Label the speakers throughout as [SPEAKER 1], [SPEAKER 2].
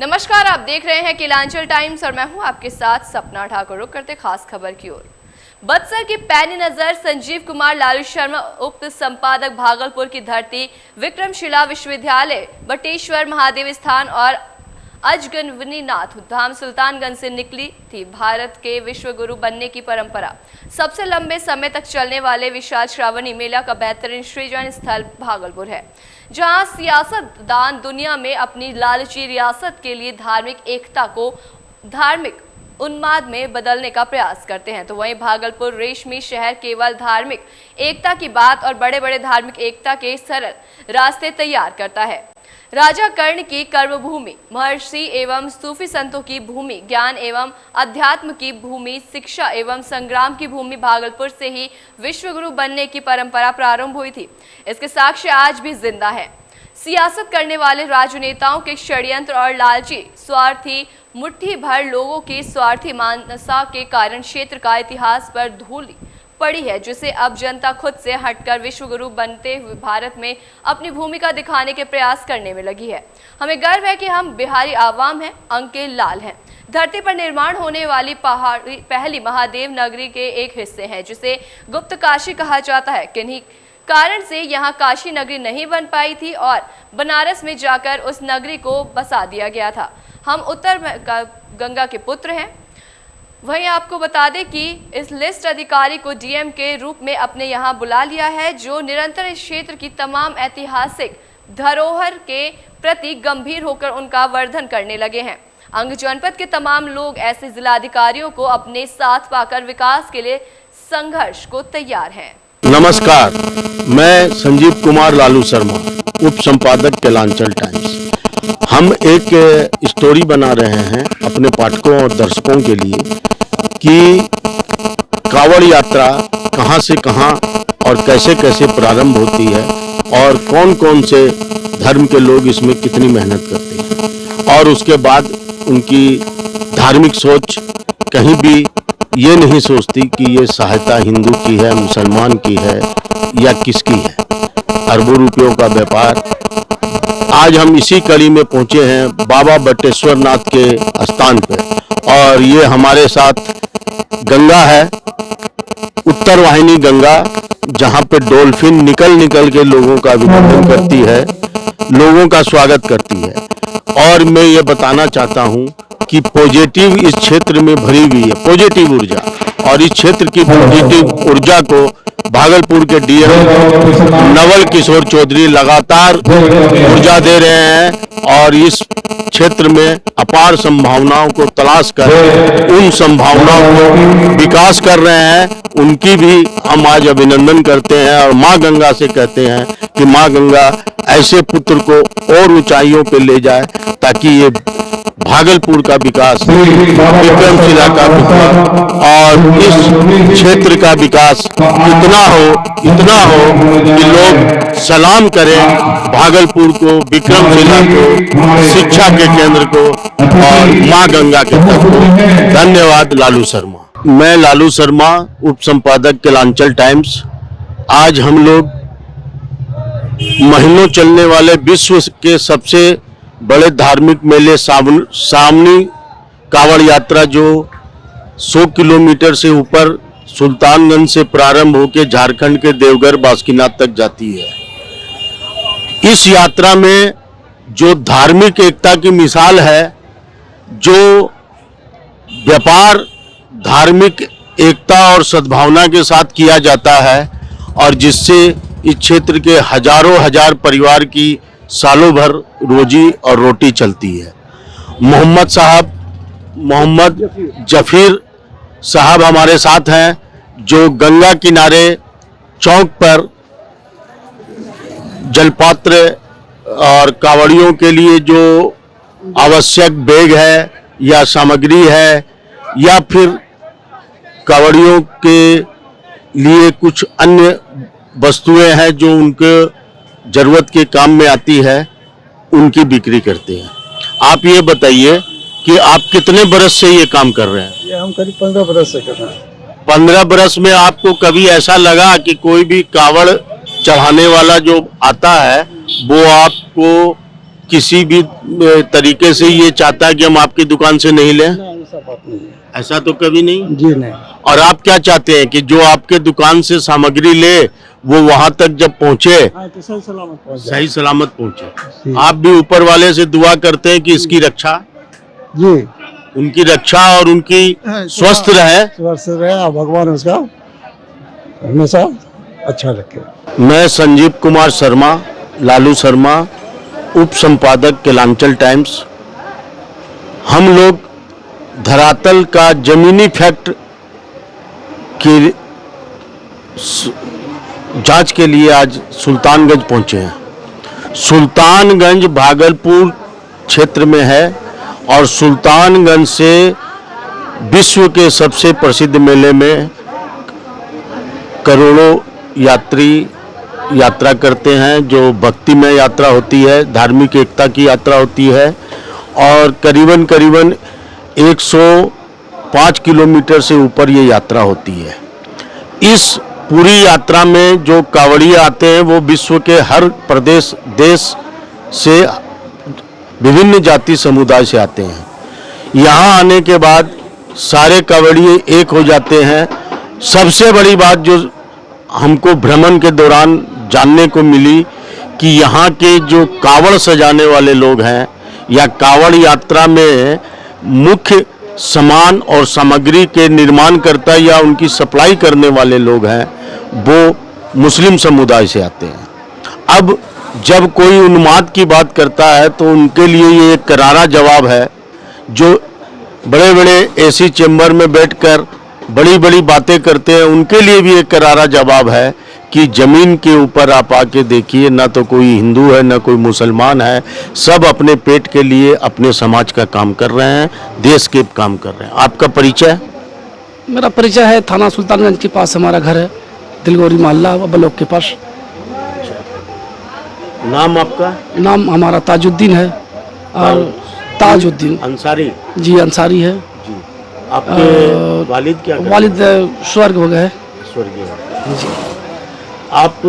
[SPEAKER 1] नमस्कार, आप देख रहे हैं किलांचल टाइम्स और मैं हूं आपके साथ सपना ठाकुर। रुक करते खास खबर की ओर। बक्सर की पैनी नजर संजीव कुमार लालू शर्मा उप संपादक भागलपुर की धरती विक्रमशिला विश्वविद्यालय बटेश्वर महादेव स्थान और अजगनवनी नाथ धाम सुल्तानगंज से निकली थी। भारत के विश्व गुरु बनने की परंपरा, सबसे लंबे समय तक चलने वाले विशाल श्रावणी मेला का बेहतरीन सृजन स्थल भागलपुर है, जहां सियासतदान दुनिया में अपनी लालची रियासत के लिए धार्मिक एकता को धार्मिक उन्माद में बदलने का प्रयास करते हैं, तो वहीं भागलपुर रेशमी शहर केवल धार्मिक एकता की बात और बड़े बड़े धार्मिक एकता के सरल रास्ते तैयार करता है। राजा कर्ण की कर्मभूमि, महर्षि एवं सूफी संतों की भूमि, ज्ञान एवं अध्यात्म की भूमि, शिक्षा एवं संग्राम की भूमि भागलपुर से ही विश्वगुरु बनने की परंपरा प्रारंभ हुई थी। इसके साक्ष्य आज भी जिंदा है। सियासत करने वाले राजनेताओं के षड्यंत्र और लालची स्वार्थी मुट्ठी भर लोगों की स्वार्थी मानसा के कारण क्षेत्र का इतिहास पर धूल पड़ी है, जिसे अब जनता खुद से हटकर विश्वगुरु बनते हुए भारत में अपनी भूमिका दिखाने के प्रयास करने में लगी है। हमें गर्व है कि हम बिहारी आवाम हैं, अंके लाल हैं। धरती पर निर्माण होने वाली पहली महादेव नगरी के एक हिस्से हैं, जिसे गुप्त काशी कहा जाता है। किन्हीं कारण से यहाँ काशी नगरी नहीं बन पाई थी और बनारस में जाकर उस नगरी को बसा दिया गया था। हम उत्तर गंगा के पुत्र हैं। वहीं आपको बता दें कि इस लिस्ट अधिकारी को डीएम के रूप में अपने यहाँ बुला लिया है, जो निरंतर इस क्षेत्र की तमाम ऐतिहासिक धरोहर के प्रति गंभीर होकर उनका वर्धन करने लगे हैं। अंग जनपद के तमाम लोग ऐसे जिलाधिकारियों को अपने साथ पाकर विकास के लिए संघर्ष को तैयार हैं।
[SPEAKER 2] नमस्कार, मैं संजीव कुमार लालू शर्मा, उप संपादक किलांचल टाइम्स। हम एक स्टोरी बना रहे हैं अपने पाठकों और दर्शकों के लिए कि कावड़ यात्रा कहां से कहां और कैसे कैसे प्रारंभ होती है और कौन कौन से धर्म के लोग इसमें कितनी मेहनत करते हैं, और उसके बाद उनकी धार्मिक सोच कहीं भी ये नहीं सोचती कि ये सहायता हिंदू की है, मुसलमान की है या किसकी है। अरबों रुपयों का व्यापार। आज हम इसी कड़ी में पहुंचे हैं बाबा बटेश्वर नाथ के स्थान पे, और ये हमारे साथ गंगा है, उत्तर वाहिनी गंगा, जहां पे डॉल्फिन निकल निकल के लोगों का अभिनंदन करती है, लोगों का स्वागत करती है। और मैं ये बताना चाहता हूं कि पॉजिटिव इस क्षेत्र में भरी हुई है, पॉजिटिव ऊर्जा, और इस क्षेत्र की पॉजिटिव ऊर्जा को भागलपुर के डीएम नवल किशोर चौधरी लगातार ऊर्जा दे रहे हैं और इस क्षेत्र में अपार संभावनाओं को तलाश कर उन संभावनाओं को विकास कर रहे हैं। उनकी भी हम आज अभिनंदन करते हैं और माँ गंगा से कहते हैं कि माँ गंगा ऐसे पुत्र को और ऊंचाइयों पे ले जाए, ताकि ये भागलपुर का विकास, विक्रमशिला का विकास और इस क्षेत्र का विकास इतना हो कि लोग सलाम करें भागलपुर को, विक्रमशिला को, शिक्षा के केंद्र को और माँ गंगा के तट को। धन्यवाद। लालू शर्मा। मैं लालू शर्मा, उप संपादक किलांचल टाइम्स। आज हम लोग महीनों चलने वाले विश्व के सबसे बड़े धार्मिक मेले सावनी कावड़ यात्रा, जो 100 किलोमीटर से ऊपर सुल्तानगंज से प्रारंभ होकर झारखंड के देवघर बासुकीनाथ तक जाती है। इस यात्रा में जो धार्मिक एकता की मिसाल है, जो व्यापार धार्मिक एकता और सद्भावना के साथ किया जाता है और जिससे इस क्षेत्र के हजारों हजार परिवार की सालों भर रोजी और रोटी चलती है। मोहम्मद जफीर साहब हमारे साथ हैं, जो गंगा किनारे चौक पर जलपात्र और कावड़ियों के लिए जो आवश्यक बैग है या सामग्री है या फिर कावड़ियों के लिए कुछ अन्य वस्तुएं हैं जो उनके जरूरत के काम में आती है, उनकी बिक्री करते हैं। आप ये बताइए कि आप कितने बरस से ये काम कर रहे हैं?
[SPEAKER 3] ये हम करीब 15 बरस से कर रहे हैं।
[SPEAKER 2] 15 बरस में आपको कभी ऐसा लगा कि कोई भी कावड़ चढ़ाने वाला जो आता है वो आपको किसी भी तरीके से ये चाहता है कि हम आपकी दुकान से नहीं लें?
[SPEAKER 3] नहीं, ऐसा बात नहीं है।
[SPEAKER 2] ऐसा तो कभी नहीं।
[SPEAKER 3] जी नहीं।
[SPEAKER 2] और आप क्या चाहते हैं कि जो आपके दुकान से सामग्री ले वो वहां तक जब पहुंचे
[SPEAKER 3] हाँ, तो सही सलामत पहुंच जाए।
[SPEAKER 2] सही सलामत पहुंचे।
[SPEAKER 3] जी।
[SPEAKER 2] आप भी ऊपर वाले से दुआ करते हैं कि इसकी रक्षा,
[SPEAKER 3] जी
[SPEAKER 2] उनकी रक्षा और उनकी स्वस्थ रहे।
[SPEAKER 3] स्वस्थ रहे और भगवान उसका हमेशा अच्छा रखे।
[SPEAKER 2] मैं संजीव कुमार शर्मा, लालू शर्मा, उप संपादक केलांचल टाइम्स। हम लोग धरातल का जमीनी फैक्ट की जांच के लिए आज सुल्तानगंज पहुंचे हैं। सुल्तानगंज भागलपुर क्षेत्र में है और सुल्तानगंज से विश्व के सबसे प्रसिद्ध मेले में करोड़ों यात्री यात्रा करते हैं, जो भक्तिमय यात्रा होती है, धार्मिक एकता की यात्रा होती है और करीबन 105 किलोमीटर से ऊपर ये यात्रा होती है। इस पूरी यात्रा में जो कांवड़िया आते हैं वो विश्व के हर प्रदेश देश से विभिन्न जाति समुदाय से आते हैं। यहाँ आने के बाद सारे कांवड़िये एक हो जाते हैं। सबसे बड़ी बात जो हमको भ्रमण के दौरान जानने को मिली कि यहाँ के जो कावड़ सजाने वाले लोग हैं या कावड़ यात्रा में मुख्य सामान और सामग्री के निर्माण करता या उनकी सप्लाई करने वाले लोग हैं वो मुस्लिम समुदाय से आते हैं। अब जब कोई उन्माद की बात करता है तो उनके लिए ये एक करारा जवाब है। जो बड़े बड़े एसी चेंबर में बैठकर बड़ी बड़ी बातें करते हैं उनके लिए भी एक करारा जवाब है कि जमीन के ऊपर आप आके देखिए, ना तो कोई हिंदू है ना कोई मुसलमान है, सब अपने पेट के लिए अपने समाज का काम कर रहे हैं, देश के काम कर रहे हैं। आपका परिचय?
[SPEAKER 4] मेरा परिचय है थाना सुल्तानगंज के पास हमारा घर है, दिलगोरी मोहल्ला ब्लॉक के पास।
[SPEAKER 2] नाम आपका?
[SPEAKER 4] नाम हमारा ताजुद्दीन है और ताजुद्दीन
[SPEAKER 2] अंसारी
[SPEAKER 4] जी अंसारी है।
[SPEAKER 2] जी। आपके वालिद क्या करते हैं?
[SPEAKER 4] वालिद स्वर्ग हो गए।
[SPEAKER 2] स्वर्गीय जी। आप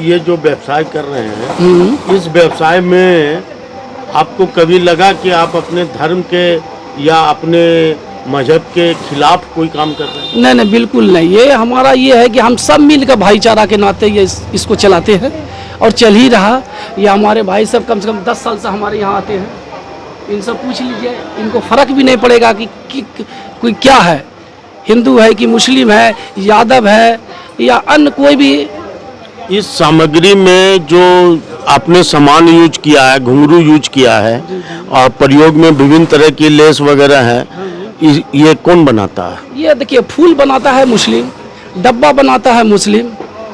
[SPEAKER 2] ये जो व्यवसाय कर रहे हैं इस व्यवसाय में आपको कभी लगा कि आप अपने धर्म के या अपने मजहब के खिलाफ कोई काम कर रहे हैं?
[SPEAKER 4] नहीं नहीं बिल्कुल नहीं। ये हमारा ये है कि हम सब मिलकर भाईचारा के नाते ये इसको चलाते हैं और चल ही रहा। ये हमारे भाई सब कम से कम 10 साल से हमारे यहाँ आते हैं। इनसे पूछ लीजिए, इनको फर्क भी नहीं पड़ेगा कि कोई क्या है, हिंदू है कि मुस्लिम है, यादव है या अन्य कोई भी।
[SPEAKER 2] इस सामग्री में जो आपने सामान यूज किया है, घुंघरू यूज किया है और प्रयोग में विभिन्न तरह की लेस वगैरह है, ये कौन बनाता है?
[SPEAKER 4] ये देखिए फूल बनाता है मुस्लिम, डब्बा बनाता है मुस्लिम,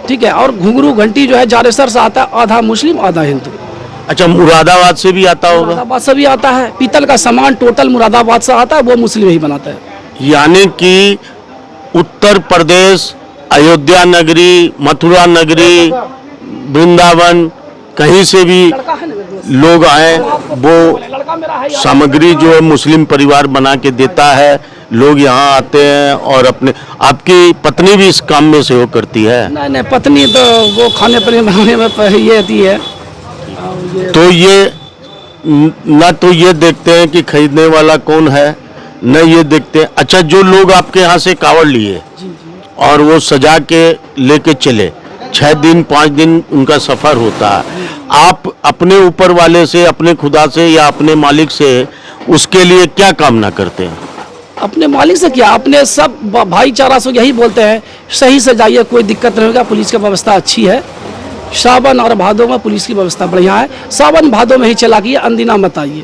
[SPEAKER 4] ठीक है, और घुंघरू घंटी जो है जारेसर से आता है, आधा मुस्लिम आधा हिंदू।
[SPEAKER 2] अच्छा, मुरादाबाद से भी आता होगा?
[SPEAKER 4] मुरादाबाद से भी आता है। पीतल का सामान टोटल मुरादाबाद से आता है, वो मुस्लिम ही बनाता है।
[SPEAKER 2] यानी कि उत्तर प्रदेश, अयोध्या नगरी, मथुरा नगरी, वृंदावन, कहीं से भी लोग आए वो सामग्री जो है मुस्लिम परिवार बना के देता है। लोग यहाँ आते हैं और अपने। आपकी पत्नी भी इस काम में सहयोग करती है?
[SPEAKER 4] नहीं नहीं, पत्नी तो वो खाने पीने बनाने में ये रहती है।
[SPEAKER 2] तो ये न तो ये देखते हैं कि खरीदने वाला कौन है, न ये देखते हैं। अच्छा, जो लोग आपके यहाँ से कावड़ लिए और वो सजा के लेके चले, 6 दिन 5 दिन उनका सफर होता है, आप अपने ऊपर वाले से, अपने खुदा से या अपने मालिक से उसके लिए क्या कामना करते हैं?
[SPEAKER 4] अपने मालिक से क्या, अपने सब भाईचारा से यही बोलते हैं सही से जाइए, कोई दिक्कत नहीं होगा, पुलिस की व्यवस्था अच्छी है। सावन और भादों में पुलिस की व्यवस्था बढ़िया है। सावन भादों में ही चला किए, अनदिना मत आइए।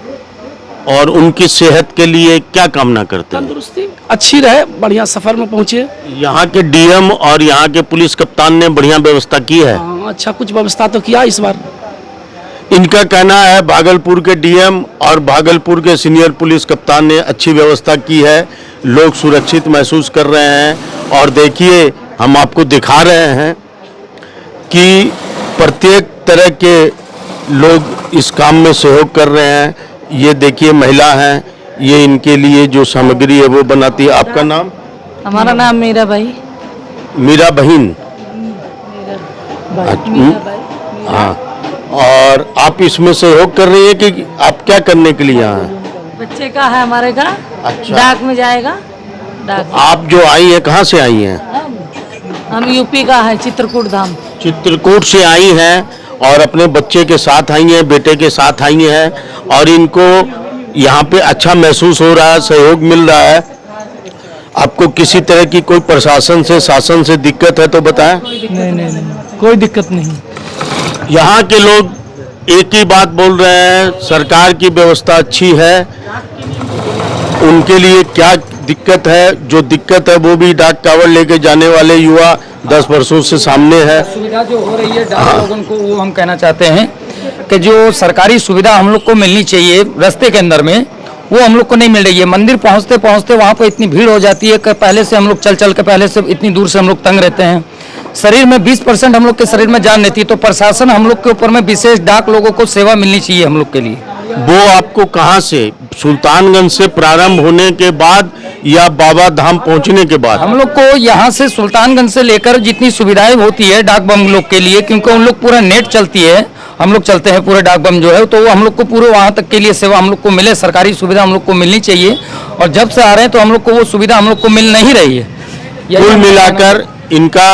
[SPEAKER 2] और उनकी सेहत के लिए क्या कामना करते हैं?
[SPEAKER 4] तंदुरुस्ती अच्छी रहे, बढ़िया सफर में पहुँचे।
[SPEAKER 2] यहाँ के डीएम और यहाँ के पुलिस कप्तान ने बढ़िया व्यवस्था की है।
[SPEAKER 4] हाँ, अच्छा कुछ व्यवस्था तो किया इस बार।
[SPEAKER 2] इनका कहना है भागलपुर के डीएम और भागलपुर के सीनियर पुलिस कप्तान ने अच्छी व्यवस्था की है, लोग सुरक्षित महसूस कर रहे हैं। और देखिए, हम आपको दिखा रहे हैं कि प्रत्येक तरह के लोग इस काम में सहयोग कर रहे हैं। ये देखिए महिला हैं, ये इनके लिए जो सामग्री है वो बनाती है। आपका नाम?
[SPEAKER 5] हमारा नाम मीरा भाई।
[SPEAKER 2] मीरा बहन? हाँ, और आप इसमें सहयोग कर रही है कि आप क्या करने के लिए यहाँ हैं?
[SPEAKER 5] बच्चे का है हमारे का।
[SPEAKER 2] अच्छा।
[SPEAKER 5] डाक में जाएगा। डाक।
[SPEAKER 2] आप जो आई हैं कहाँ से आई हैं?
[SPEAKER 5] हम यूपी का है, चित्रकूट धाम।
[SPEAKER 2] चित्रकूट से आई हैं और अपने बच्चे के साथ आई हैं, बेटे के साथ आई हैं और इनको यहाँ पे अच्छा महसूस हो रहा है, सहयोग मिल रहा है। आपको किसी तरह की कोई प्रशासन से, शासन से दिक्कत है तो बताएं।
[SPEAKER 4] नहीं, कोई दिक्कत नहीं।
[SPEAKER 2] यहाँ के लोग एक ही बात बोल रहे हैं, सरकार की व्यवस्था अच्छी है। उनके लिए क्या दिक्कत है? जो दिक्कत है वो भी डाक कावड़ लेके जाने वाले युवा 10 वर्षों से सामने है।
[SPEAKER 6] सुविधा जो हो रही है डाक लोगों को, वो हम कहना चाहते हैं कि जो सरकारी सुविधा हम लोग को मिलनी चाहिए रास्ते के अंदर में, वो हम लोग को नहीं मिल रही है। मंदिर पहुंचते पहुंचते वहाँ पर इतनी भीड़ हो जाती है कि पहले से हम लोग चल के पहले से इतनी दूर से हम लोग तंग रहते हैं। शरीर में 20% हम लोग के शरीर में जान रहती है, तो प्रशासन हम लोग के ऊपर में विशेष डाक लोगों को सेवा मिलनी चाहिए हम लोग के लिए।
[SPEAKER 2] वो आपको कहाँ से, सुल्तानगंज से प्रारंभ होने के बाद या बाबा धाम पहुँचने के बाद?
[SPEAKER 6] हम लोग को यहाँ से सुल्तानगंज से लेकर जितनी सुविधाएं होती है डाक बम लोग के लिए, क्योंकि उन लोग पूरा नेट चलती है, हम लोग चलते हैं पूरे डाक बम जो है, तो वो हम लोग को पूरे वहाँ तक के लिए सेवा हम लोग को मिले, सरकारी सुविधा हम लोग को मिलनी चाहिए। और जब से आ रहे हैं तो हम लोग को वो सुविधा हम लोग को मिल नहीं रही है।
[SPEAKER 2] कुल मिलाकर इनका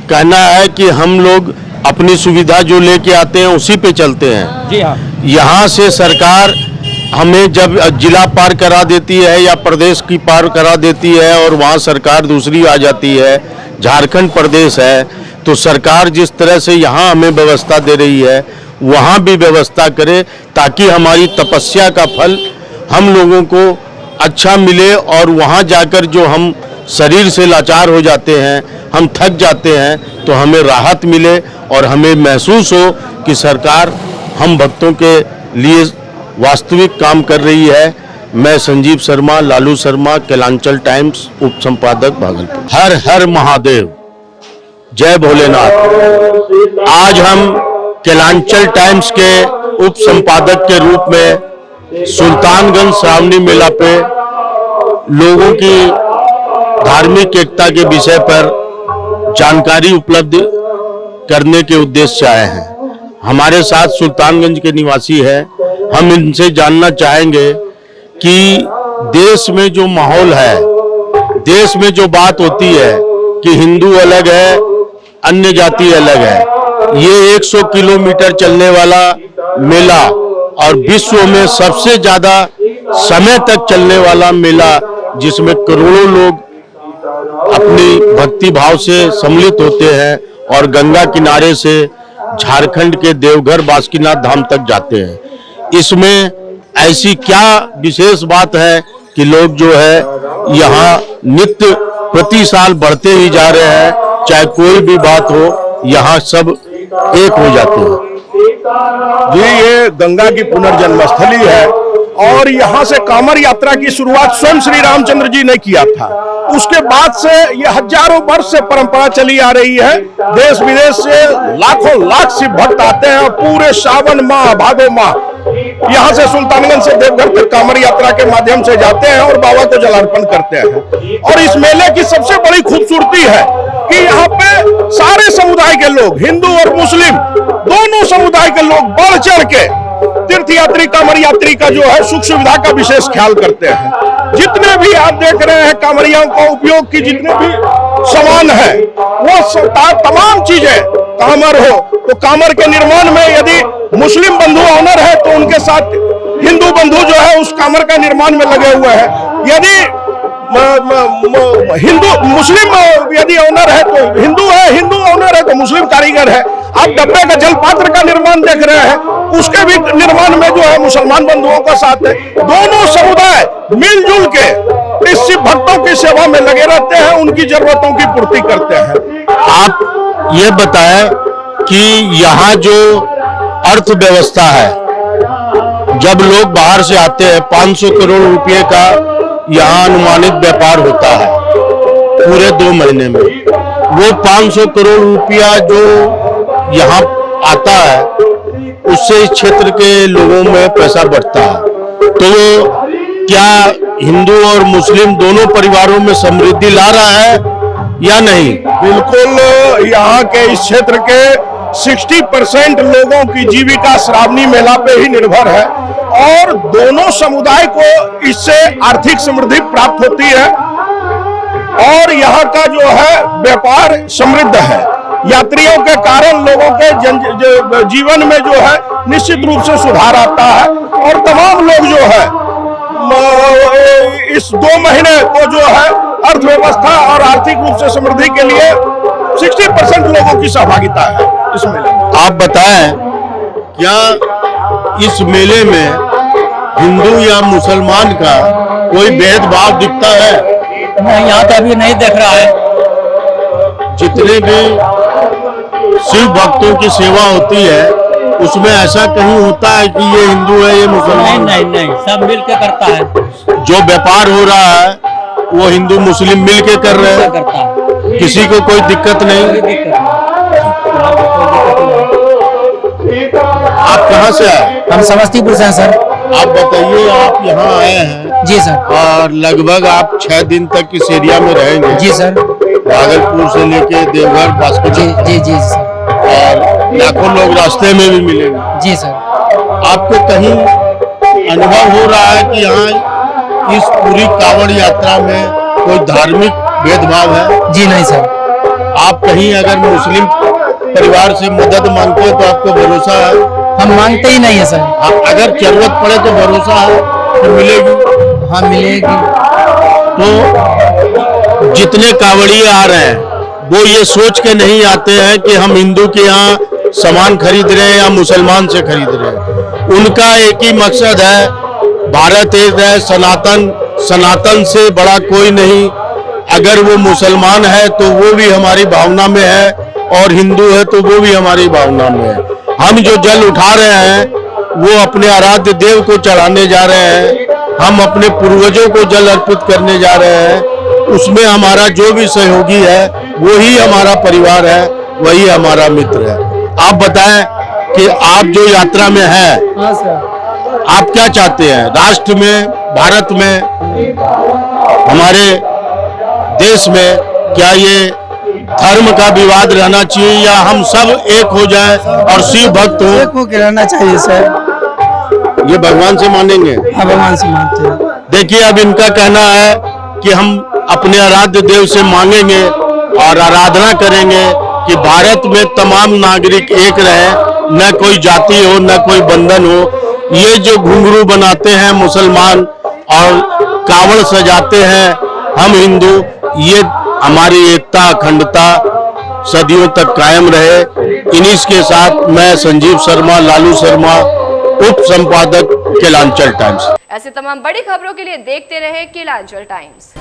[SPEAKER 2] कहना है कि हम लोग अपनी सुविधा जो लेके आते हैं उसी पे चलते हैं।
[SPEAKER 6] जी हाँ।
[SPEAKER 2] यहाँ से सरकार हमें जब जिला पार करा देती है या प्रदेश की पार करा देती है और वहाँ सरकार दूसरी आ जाती है, झारखंड प्रदेश है, तो सरकार जिस तरह से यहाँ हमें व्यवस्था दे रही है वहाँ भी व्यवस्था करे ताकि हमारी तपस्या का फल हम लोगों को अच्छा मिले और वहाँ जाकर जो हम शरीर से लाचार हो जाते हैं, हम थक जाते हैं, तो हमें राहत मिले और हमें महसूस हो कि सरकार हम भक्तों के लिए वास्तविक काम कर रही है। मैं संजीव शर्मा, लालू शर्मा, कैलांचल टाइम्स, उप संपादक भागलपुर। हर हर महादेव, जय भोलेनाथ। आज हम कैलांचल टाइम्स के उप संपादक के रूप में सुल्तानगंज श्रावणी मेला पे लोगों की धार्मिक एकता के विषय पर जानकारी उपलब्ध करने के उद्देश्य से आए हैं। हमारे साथ सुल्तानगंज के निवासी है। हम इनसे जानना चाहेंगे कि देश में जो माहौल है, देश में जो बात होती है कि हिंदू अलग है, अन्य जाति अलग है, ये 100 किलोमीटर चलने वाला मेला और विश्व में सबसे ज्यादा समय तक चलने वाला मेला, जिसमें करोड़ों लोग अपनी भक्ति भाव से सम्मिलित होते हैं और गंगा किनारे से झारखंड के देवघर बासुकीनाथ धाम तक जाते हैं। इसमें ऐसी क्या विशेष बात है कि लोग जो है यहाँ नित्य प्रति साल बढ़ते ही जा रहे हैं, चाहे कोई भी बात हो, यहाँ सब एक हो जाते हैं।
[SPEAKER 7] जी, ये गंगा की पुनर्जन्मस्थली है और यहाँ से कांवड़ यात्रा की शुरुआत स्वयं श्री रामचंद्र जी ने किया था। उसके बाद से ये हजारों वर्ष से परंपरा चली आ रही है। देश विदेश से लाखों लाख शिव भक्त आते हैं और पूरे सावन माह, भादो माह यहाँ से सुल्तानगंज से देवघर तक कांवड़ यात्रा के माध्यम से जाते हैं और बाबा को जलार्पण करते हैं। और इस मेले की सबसे बड़ी खूबसूरती है कि यहाँ पे सारे समुदाय के लोग, हिंदू और मुस्लिम दोनों समुदाय के लोग बढ़ चढ़ के तीर्थ यात्री, कांवड़ यात्री का जो है सुख सुविधा का विशेष ख्याल करते हैं। जितने भी आप देख रहे हैं कांवड़ियों का उपयोग की जितने भी सामान है, वो तमाम चीजें, कांवड़ हो तो कांवड़ के निर्माण में यदि मुस्लिम बंधु ऑनर है तो उनके साथ हिंदू बंधु जो है उस कांवड़ का निर्माण में लगे हुए हैं। यदि हिंदू मुस्लिम यदि ऑनर है तो हिंदू है, हिंदू ऑनर है तो मुस्लिम कारीगर है। आप डब्बे का जल पात्र का निर्माण देख रहे हैं, उसके भी निर्माण में जो है मुसलमान बंधुओं का साथ है। दोनों समुदाय मिलजुल के इस शिव भक्तों की सेवा में लगे रहते हैं, उनकी जरूरतों की पूर्ति करते हैं।
[SPEAKER 2] आप ये बताएं कि यहाँ जो अर्थव्यवस्था है, जब लोग बाहर से आते हैं, 500 करोड़ रुपए का यहाँ अनुमानित व्यापार होता है पूरे 2 महीने में। वो 500 करोड़ रुपया जो यहाँ आता है उससे इस क्षेत्र के लोगों में पैसा बढ़ता है। तो क्या हिंदू और मुस्लिम दोनों परिवारों में समृद्धि ला रहा है या नहीं?
[SPEAKER 7] बिल्कुल, यहाँ के इस क्षेत्र के 60% लोगों की जीविका श्रावणी मेला पे ही निर्भर है और दोनों समुदाय को इससे आर्थिक समृद्धि प्राप्त होती है और यहाँ का जो है व्यापार समृद्ध है। यात्रियों के कारण लोगों के जीवन में जो है निश्चित रूप से सुधार आता है और तमाम लोग जो है इस 2 महीने को जो है अर्थव्यवस्था और आर्थिक रूप से समृद्धि के लिए 60% लोगों की सहभागिता है इस मेले में।
[SPEAKER 2] आप बताएं, क्या इस मेले में हिंदू या मुसलमान का कोई भेदभाव दिखता है?
[SPEAKER 6] नहीं, यहाँ तो अभी नहीं देख रहा है।
[SPEAKER 2] जितने भी शिव भक्तों की सेवा होती है उसमें ऐसा कहीं होता है कि ये हिंदू है ये मुसलमान?
[SPEAKER 6] नहीं नहीं, सब मिल के करता है।
[SPEAKER 2] जो व्यापार हो रहा है वो हिंदू मुस्लिम मिल के कर रहे हैं,
[SPEAKER 6] करता है,
[SPEAKER 2] किसी को कोई दिक्कत नहीं। आप कहाँ से आए?
[SPEAKER 6] हम समस्तीपुर से हैं सर।
[SPEAKER 2] आप बताइए, आप यहाँ आए हैं
[SPEAKER 6] जी सर।
[SPEAKER 2] और लगभग आप 6 दिन तक इस एरिया में रहेंगे?
[SPEAKER 6] जी सर।
[SPEAKER 2] भागलपुर से लेके देवघर बास्केटबॉल
[SPEAKER 6] जी जी सर।
[SPEAKER 2] और लाखों लोग रास्ते में भी मिलेंगे।
[SPEAKER 6] जी सर।
[SPEAKER 2] आपको कहीं अनुभव हो रहा है कि यहाँ इस पूरी कांवड़ यात्रा में कोई धार्मिक भेदभाव है?
[SPEAKER 6] जी नहीं सर।
[SPEAKER 2] आप कहीं अगर मुस्लिम परिवार से मदद मांगते हो तो आपको भरोसा है?
[SPEAKER 6] हम मांगते ही नहीं है सर।
[SPEAKER 2] अगर जरूरत पड़े तो भरोसा है तो मिलेगी?
[SPEAKER 6] हाँ मिलेगी।
[SPEAKER 2] तो जितने कांवड़िए आ रहे हैं वो ये सोच के नहीं आते हैं कि हम हिंदू के यहाँ सामान खरीद रहे हैं या मुसलमान से खरीद रहे हैं। उनका एक ही मकसद है, भारत एक है, सनातन से बड़ा कोई नहीं। अगर वो मुसलमान है तो वो भी हमारी भावना में है और हिंदू है तो वो भी हमारी भावना में है। हम जो जल उठा रहे हैं वो अपने आराध्य देव को चढ़ाने जा रहे हैं, हम अपने पूर्वजों को जल अर्पित करने जा रहे हैं। उसमें हमारा जो भी सहयोगी है वही हमारा परिवार है, वही हमारा मित्र है। आप बताएं कि आप जो यात्रा में हैं,
[SPEAKER 6] हाँ सर।
[SPEAKER 2] आप क्या चाहते हैं? राष्ट्र में, भारत में, हमारे देश में क्या ये धर्म का विवाद रहना चाहिए या हम सब एक हो जाएं और शिव भक्त हो?
[SPEAKER 6] एक होकर रहना चाहिए सर।
[SPEAKER 2] ये भगवान से मानेंगे?
[SPEAKER 6] हाँ भगवान से मानते हैं।
[SPEAKER 2] देखिए, अब इनका कहना है कि हम अपने आराध्य देव से मांगेंगे और आराधना करेंगे कि भारत में तमाम नागरिक एक रहे, न कोई जाति हो न कोई बंधन हो। ये जो घुंघरू बनाते हैं मुसलमान और कावड़ सजाते हैं हम हिंदू, ये हमारी एकता अखंडता सदियों तक कायम रहे। इन्हीं के साथ मैं संजीव शर्मा, लालू शर्मा, उप संपादक केलांचल टाइम्स।
[SPEAKER 1] ऐसे तमाम बड़ी खबरों के लिए देखते रहे केलांचल टाइम्स।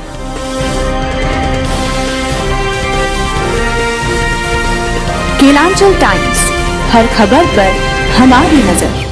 [SPEAKER 8] केलांचल टाइम्स, हर खबर पर हमारी नजर।